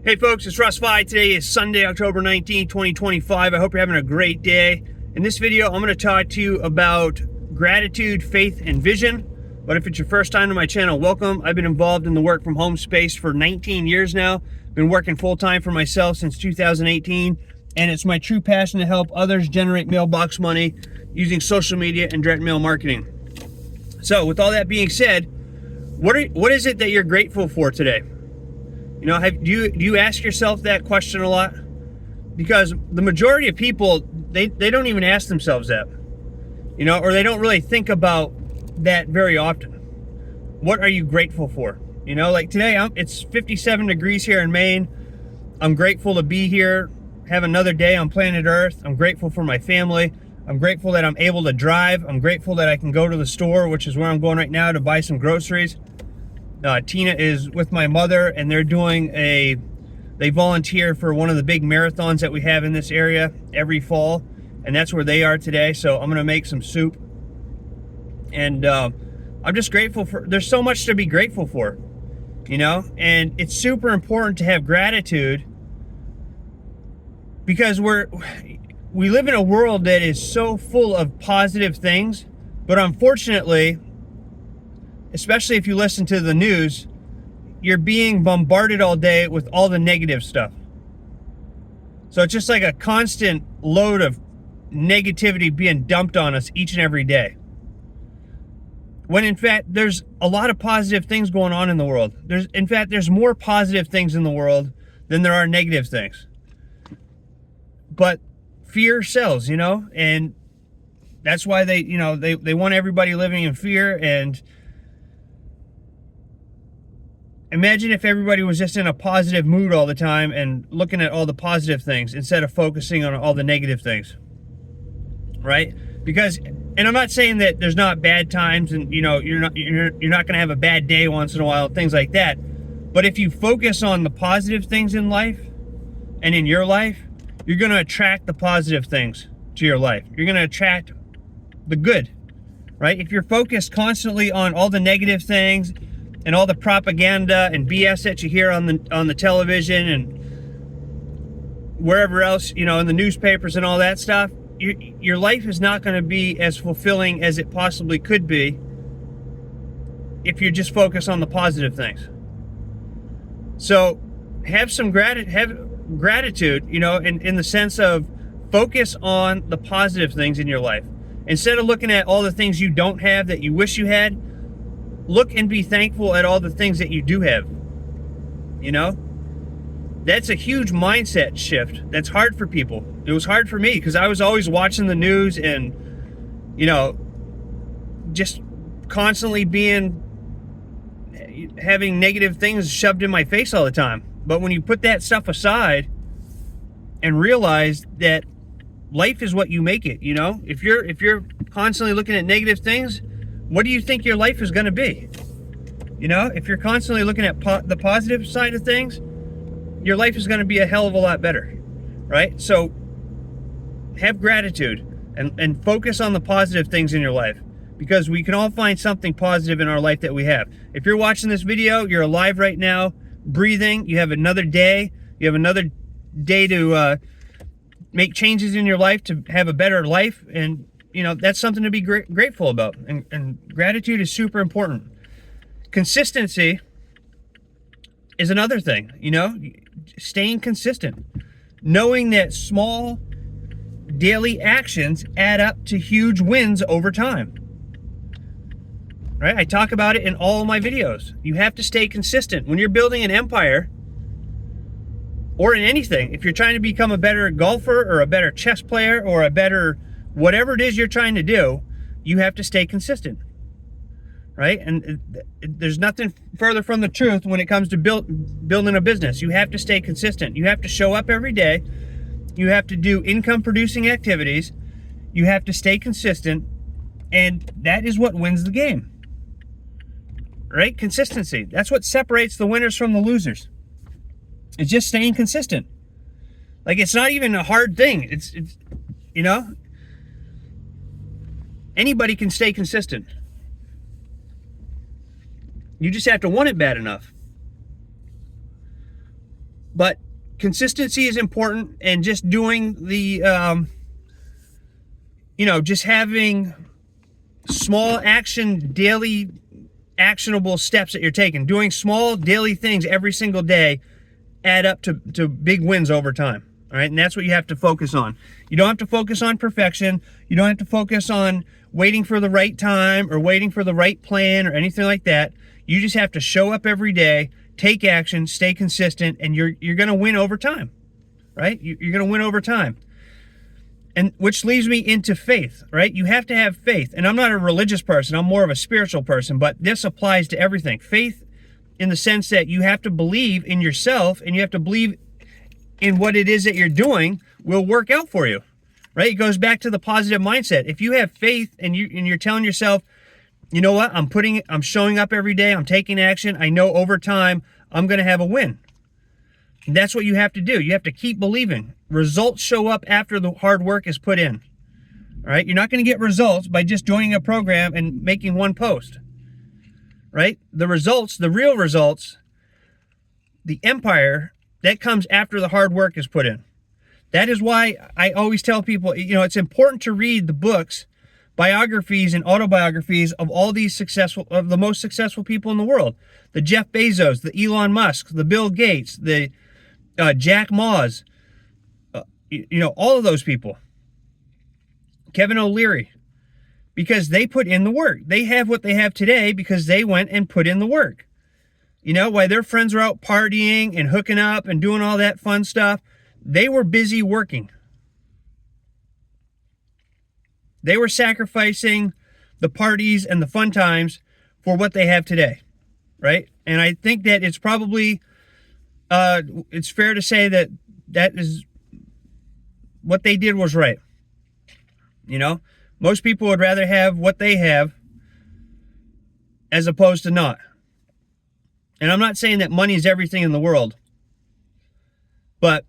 Hey folks, it's Russ. Today is Sunday, October 19, 2025. I hope you're having a great day. In this video, I'm going to talk to you about gratitude, faith, and vision. But if it's your first time to my channel, welcome. I've been involved in the work from home space for 19 years now. Been working full-time for myself since 2018. And it's my true passion to help others generate mailbox money using social media and direct mail marketing. So with all that being said, what is it that you're grateful for today? You know, do you ask yourself that question a lot? Because the majority of people, they don't even ask themselves that, you know, or they don't really think about that very often. What are you grateful for? You know, like today, it's 57 degrees here in Maine. I'm grateful to be here, have another day on planet Earth. I'm grateful for my family. I'm grateful that I'm able to drive. I'm grateful that I can go to the store, which is where I'm going right now to buy some groceries. Tina is with my mother, and they're doing they volunteer for one of the big marathons that we have in this area every fall, and that's where they are today. So I'm gonna make some soup, and I'm just grateful for, there's so much to be grateful for, you know, and it's super important to have gratitude because we live in a world that is so full of positive things, but unfortunately, especially if you listen to the news, you're being bombarded all day with all the negative stuff. So it's just like a constant load of negativity being dumped on us each and every day. When in fact, there's a lot of positive things going on in the world. There's more positive things in the world than there are negative things. But fear sells, you know, and that's why they want everybody living in fear. And imagine if everybody was just in a positive mood all the time and looking at all the positive things instead of focusing on all the negative things, right? Because, and I'm not saying that there's not bad times, and you know you're not going to have a bad day once in a while, things like that. But if you focus on the positive things in life and in your life, you're going to attract the positive things to your life. You're going to attract the good, right? If you're focused constantly on all the negative things and all the propaganda and BS that you hear on the television and wherever else, you know, in the newspapers and all that stuff, your life is not going to be as fulfilling as it possibly could be if you just focus on the positive things. So have gratitude, you know, in the sense of focus on the positive things in your life. Instead of looking at all the things you don't have that you wish you had, look and be thankful at all the things that you do have. You know, that's a huge mindset shift. That's hard for people. It was hard for me because I was always watching the news and, you know, just constantly having negative things shoved in my face all the time. But when you put that stuff aside and realize that life is what you make it, you know, if you're constantly looking at negative things, what do you think your life is going to be? You know, if you're constantly looking at the positive side of things, your life is going to be a hell of a lot better, right? So have gratitude and focus on the positive things in your life, because we can all find something positive in our life that we have. If you're watching this video, you're alive right now, breathing, you have another day, to make changes in your life to have a better life, and you know, that's something to be grateful about. And gratitude is super important. Consistency is another thing, you know, staying consistent, knowing that small daily actions add up to huge wins over time, right? I talk about it in all of my videos. You have to stay consistent. When you're building an empire, or in anything, if you're trying to become a better golfer or a better chess player or a better whatever it is you're trying to do, you have to stay consistent, right? And there's nothing further from the truth when it comes to building a business. You have to stay consistent. You have to show up every day. You have to do income producing activities. You have to stay consistent, and that is what wins the game, right? Consistency. That's what separates the winners from the losers. It's just staying consistent. Like, it's not even a hard thing. It's you know, anybody can stay consistent. You just have to want it bad enough. But consistency is important, and just doing the, just having small action, daily actionable steps that you're taking, doing small daily things every single day add up to big wins over time. All right. And that's what you have to focus on. You don't have to focus on perfection. You don't have to focus on waiting for the right time or waiting for the right plan or anything like that. You just have to show up every day, take action, stay consistent, and you're going to win over time, right? You're going to win over time. And which leads me into faith, right? You have to have faith. And I'm not a religious person. I'm more of a spiritual person, but this applies to everything. Faith in the sense that you have to believe in yourself, and you have to believe in what it is that you're doing will work out for you, right? It goes back to the positive mindset. If you have faith and you're telling yourself, you know what, I'm showing up every day, I'm taking action, I know over time I'm going to have a win. And that's what you have to do. You have to keep believing. Results show up after the hard work is put in. All right? You're not going to get results by just joining a program and making one post. Right? The results, the real results, the empire, that comes after the hard work is put in. That is why I always tell people, it's important to read the books, biographies and autobiographies of all these of the most successful people in the world. The Jeff Bezos, the Elon Musk, the Bill Gates, the Jack Ma's, all of those people. Kevin O'Leary, because they put in the work. They have what they have today because they went and put in the work. While their friends are out partying and hooking up and doing all that fun stuff, they were busy working. They were sacrificing the parties and the fun times for what they have today, right? And I think that it's probably, it's fair to say that is what they did was right. Most people would rather have what they have as opposed to not. And I'm not saying that money is everything in the world, but,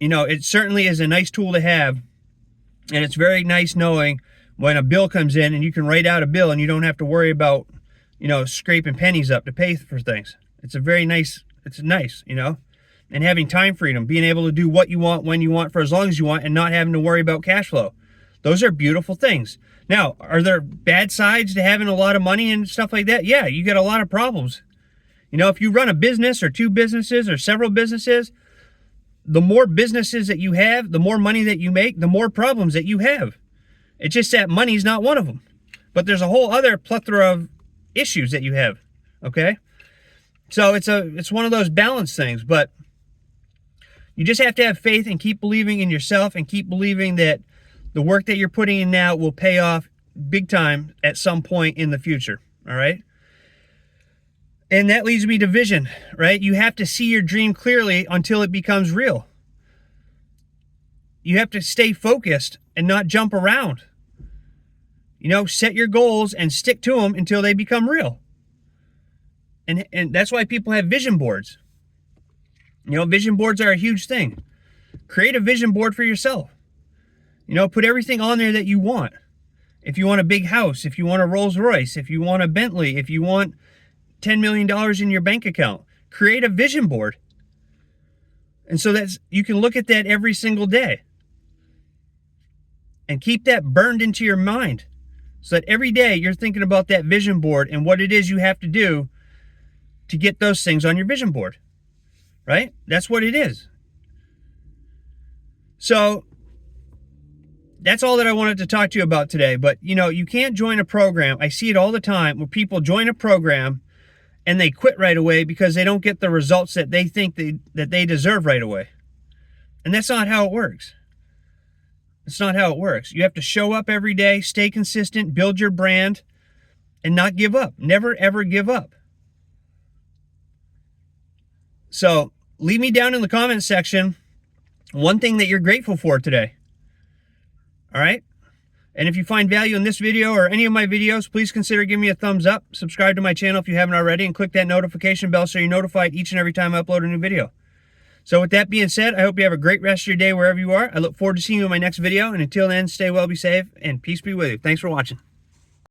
it certainly is a nice tool to have. And it's very nice knowing when a bill comes in and you can write out a bill and you don't have to worry about, scraping pennies up to pay for things. It's nice, and having time freedom, being able to do what you want, when you want, for as long as you want, and not having to worry about cash flow. Those are beautiful things. Now, are there bad sides to having a lot of money and stuff like that? Yeah, you get a lot of problems. If you run a business or two businesses or several businesses, the more businesses that you have, the more money that you make, the more problems that you have. It's just that money's not one of them. But there's a whole other plethora of issues that you have, okay? So it's one of those balance things, but you just have to have faith and keep believing in yourself and keep believing that the work that you're putting in now will pay off big time at some point in the future, all right? And that leads me to vision, right? You have to see your dream clearly until it becomes real. You have to stay focused and not jump around. Set your goals and stick to them until they become real. And that's why people have vision boards. Vision boards are a huge thing. Create a vision board for yourself. Put everything on there that you want. If you want a big house, if you want a Rolls Royce, if you want a Bentley, if you want $10 million in your bank account, create a vision board. And so you can look at that every single day and keep that burned into your mind so that every day you're thinking about that vision board and what it is you have to do to get those things on your vision board, right? That's what it is. So that's all that I wanted to talk to you about today. But, you can't join a program. I see it all the time where people join a program and they quit right away because they don't get the results that they think that they deserve right away. And that's not how it works. It's not how it works. You have to show up every day, stay consistent, build your brand, and not give up. Never, ever give up. So leave me down in the comments section one thing that you're grateful for today. All right? And if you find value in this video or any of my videos, please consider giving me a thumbs up, subscribe to my channel if you haven't already, and click that notification bell so you're notified each and every time I upload a new video. So with that being said, I hope you have a great rest of your day wherever you are. I look forward to seeing you in my next video. And until then, stay well, be safe, and peace be with you. Thanks for watching.